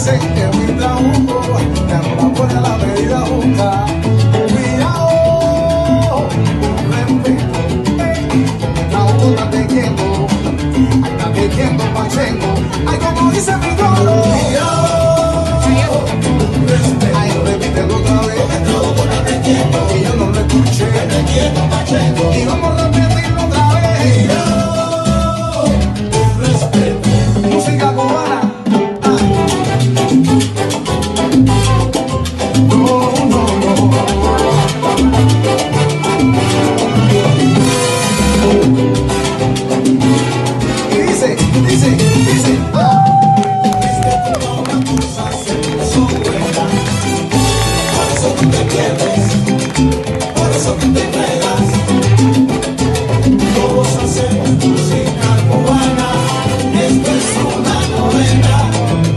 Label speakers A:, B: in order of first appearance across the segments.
A: dicen que mi trabuco, que ahora pone la medida justa. Cuidado, respeto, trabuco estate quieto, ay, estate quieto, Pacheco, ay, como dice mi coro. Cuidado, respeto, ay, repítelo otra vez, trabuco estate quieto, que yo no lo escuché, estate quieto, Pacheco, y vamos a repetirlo otra vez. Cuidado, respeto, música cubana. Dice, una cosa son buenas, por eso tú te pierdes, por eso tú te entregas. Todos hacemos música cubana, esto es una novela,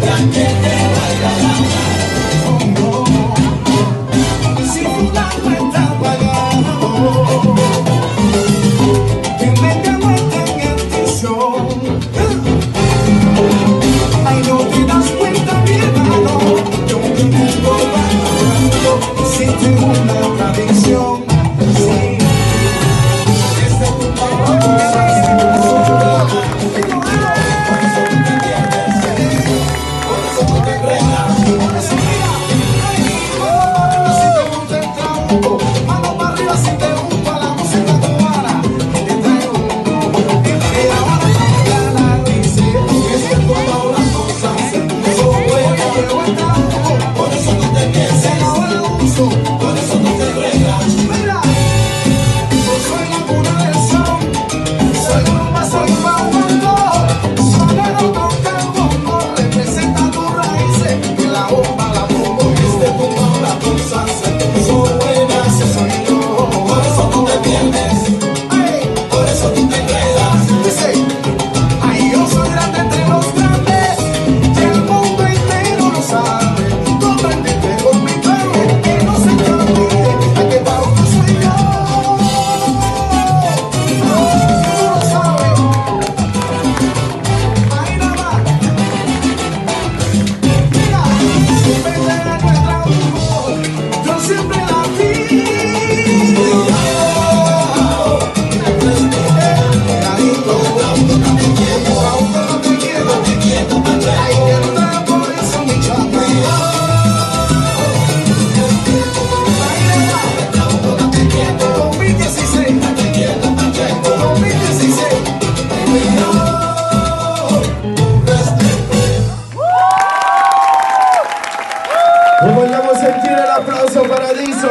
A: de aquel que baila la mano. Si tú la cuentas pagando, que venga muerta en el show. Ay, no te das cuenta, mi hermano, yo te mundo bailando, si tengo una tradición, sí. Desde tu papá, por eso tú te pierdes, por eso tú te enredas, por eso mira, mano para arriba si te gusta el trabuco, mano para arriba si te gusta la música cubana, y te traigo y ahora mañana dice que si el papá las cosas se puso buena, llegó el trabuco, por eso tú te pierdes, se acabó el abuso, por eso tú te enredas. Mira, yo soy la cuna del son, soy rumba, soy baguando, sonero toca el bombo, representa tus raíces, que la bomba la pongo yo. Desde tu mano las cosas se puso buenas, ese soy yo, por eso tú te pierdes, por eso tú te enredas. Dice, ay, yo soy grande entre los grandes, y el mundo entero lo sabe. Comprendiste con mi perro, que no se te olvide, a que Pauco soy yo. Tú lo sabes, ahí nada más. Mira, siempre te gané el trabuco, yo siempre la vi. Cuidadito, Pauco no te quiero, ay, que no te da por eso mi chapa. Ahí nada más, 2016, 2016.
B: Y volvemos a sentir el aplauso, Paradiso.